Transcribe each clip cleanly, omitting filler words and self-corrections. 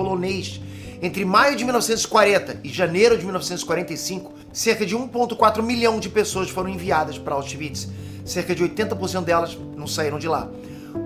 polonês. Entre maio de 1940 e janeiro de 1945, cerca de 1,4 milhão de pessoas foram enviadas para Auschwitz. Cerca de 80% delas não saíram de lá.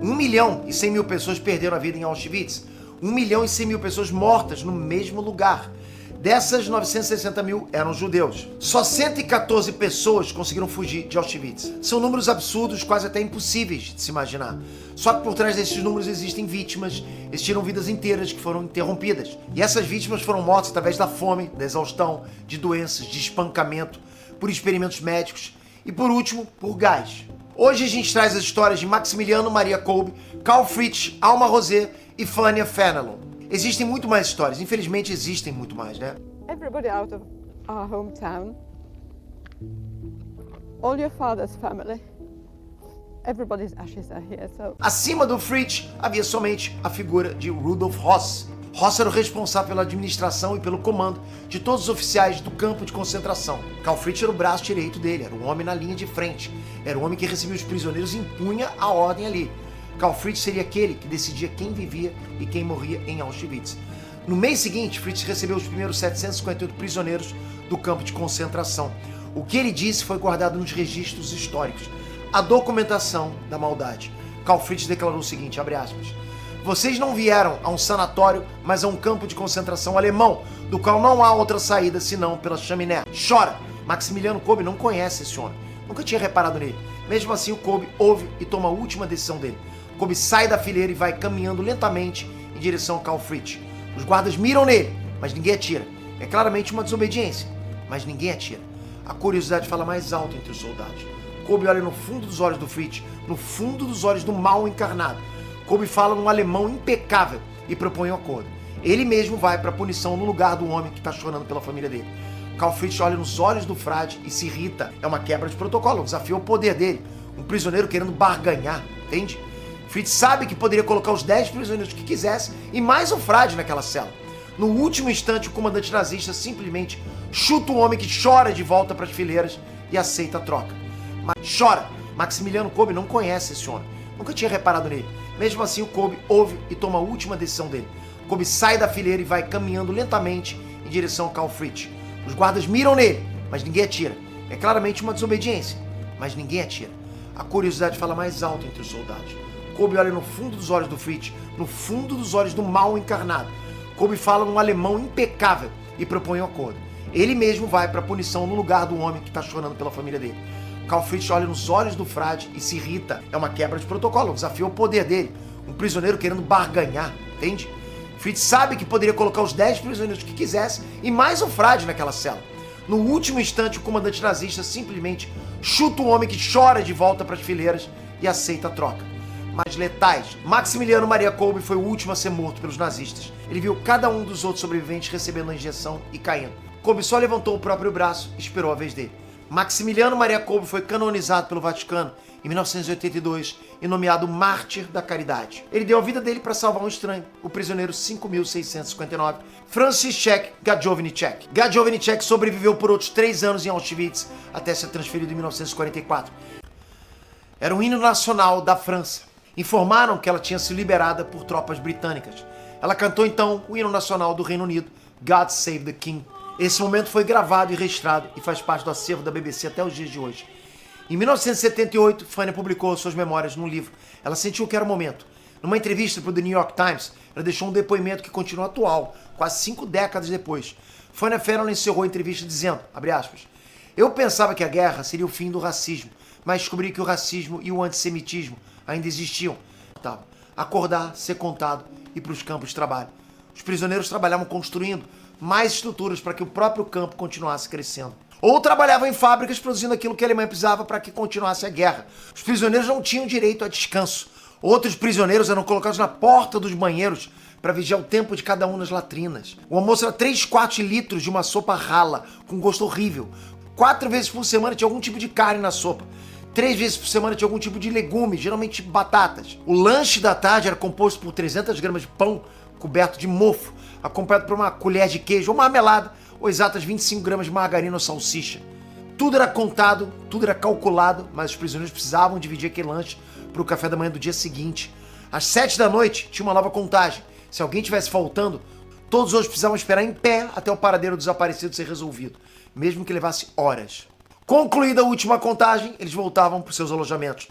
1.100.000 pessoas perderam a vida em Auschwitz. 1.100.000 pessoas mortas no mesmo lugar. Dessas, 960.000 eram judeus. Só 114 pessoas conseguiram fugir de Auschwitz. São números absurdos, quase até impossíveis de se imaginar. Só que por trás desses números existem vítimas, existiram vidas inteiras que foram interrompidas. E essas vítimas foram mortas através da fome, da exaustão, de doenças, de espancamento, por experimentos médicos e, por último, por gás. Hoje a gente traz as histórias de Maximiliano Maria Kolbe, Carl Fritz, Alma Rosé e Fania Fenelon. Existem muito mais histórias, infelizmente existem muito mais, né? Everybody out of our hometown, all your father's family, everybody's ashes are here, so... Acima do Fritz havia somente a figura de Rudolf Höss. Höss era o responsável pela administração e pelo comando de todos os oficiais do campo de concentração. Carl Fritz era o braço direito dele, era o homem na linha de frente, era o homem que recebia os prisioneiros e impunha a ordem ali. Carl Fritz seria aquele que decidia quem vivia e quem morria em Auschwitz. No mês seguinte, Fritz recebeu os primeiros 758 prisioneiros do campo de concentração. O que ele disse foi guardado nos registros históricos. A documentação da maldade. Carl Fritz declarou o seguinte, abre aspas, vocês não vieram a um sanatório, mas a um campo de concentração alemão, do qual não há outra saída senão pela chaminé. Chora! Maximiliano Kolbe não conhece esse homem. Nunca tinha reparado nele. Mesmo assim, o Kolbe ouve e toma a última decisão dele. Kolbe sai da fileira e vai caminhando lentamente em direção ao Carl Fritz. Os guardas miram nele, mas ninguém atira. É claramente uma desobediência, mas ninguém atira. A curiosidade fala mais alto entre os soldados. Kolbe olha no fundo dos olhos do Fritz, no fundo dos olhos do mal encarnado. Kolbe fala num alemão impecável e propõe um acordo. Ele mesmo vai para a punição no lugar do homem que está chorando pela família dele. Carl Fritz olha nos olhos do frade e se irrita. É uma quebra de protocolo, um desafio ao poder dele. Um prisioneiro querendo barganhar, entende? Fritz sabe que poderia colocar os 10 prisioneiros que quisesse e mais o frade naquela cela. No último instante, o comandante nazista simplesmente chuta o homem que chora de volta para as fileiras e aceita a troca. Mas chora! Maximiliano Kolbe não conhece esse homem. Nunca tinha reparado nele. Mesmo assim, o Kolbe ouve e toma a última decisão dele. Kolbe sai da fileira e vai caminhando lentamente em direção ao Carl Fritz. Os guardas miram nele, mas ninguém atira. É claramente uma desobediência, mas ninguém atira. A curiosidade fala mais alto entre os soldados. Kolbe olha no fundo dos olhos do Fritz, no fundo dos olhos do mal encarnado. Kolbe fala num alemão impecável e propõe um acordo. Ele mesmo vai para a punição no lugar do homem que está chorando pela família dele. Carl Fritz olha nos olhos do frade e se irrita. É uma quebra de protocolo, um desafio ao poder dele. Um prisioneiro querendo barganhar, entende? Fritz sabe que poderia colocar os 10 prisioneiros que quisesse e mais o frade naquela cela. No último instante, o comandante nazista simplesmente chuta o homem que chora de volta para as fileiras e aceita a troca. Mais letais. Maximiliano Maria Kolbe foi o último a ser morto pelos nazistas. Ele viu cada um dos outros sobreviventes recebendo a injeção e caindo. Kolbe só levantou o próprio braço e esperou a vez dele. Maximiliano Maria Kolbe foi canonizado pelo Vaticano em 1982 e nomeado Mártir da Caridade. Ele deu a vida dele para salvar um estranho, o prisioneiro 5.659, Franciszek Gajowniczek. Gajowniczek sobreviveu por outros 3 anos em Auschwitz até ser transferido em 1944. Era o hino nacional da França. Informaram que ela tinha sido liberada por tropas britânicas. Ela cantou então o hino nacional do Reino Unido, God Save the King. Esse momento foi gravado e registrado e faz parte do acervo da BBC até os dias de hoje. Em 1978, Fania publicou suas memórias num livro. Ela sentiu que era o momento. Numa entrevista para o The New York Times, ela deixou um depoimento que continua atual, quase 5 décadas depois. Fania Fenelon encerrou a entrevista dizendo, abre aspas, eu pensava que a guerra seria o fim do racismo, mas descobri que o racismo e o antissemitismo ainda existiam. Acordar, ser contado e para os campos de trabalho. Os prisioneiros trabalhavam construindo mais estruturas para que o próprio campo continuasse crescendo. Ou trabalhavam em fábricas produzindo aquilo que a Alemanha precisava para que continuasse a guerra. Os prisioneiros não tinham direito a descanso. Outros prisioneiros eram colocados na porta dos banheiros para vigiar o tempo de cada um nas latrinas. O almoço era 3/4 litros de uma sopa rala, com gosto horrível. 4 vezes por semana tinha algum tipo de carne na sopa. 3 vezes por semana tinha algum tipo de legume, geralmente batatas. O lanche da tarde era composto por 300 gramas de pão coberto de mofo, acompanhado por uma colher de queijo ou marmelada, ou exatas 25 gramas de margarina ou salsicha. Tudo era contado, tudo era calculado, mas os prisioneiros precisavam dividir aquele lanche para o café da manhã do dia seguinte. Às 7 da noite tinha uma nova contagem. Se alguém estivesse faltando, Todos hoje precisavam esperar em pé até o paradeiro do desaparecido ser resolvido, mesmo que levasse horas. Concluída a última contagem, eles voltavam para os seus alojamentos.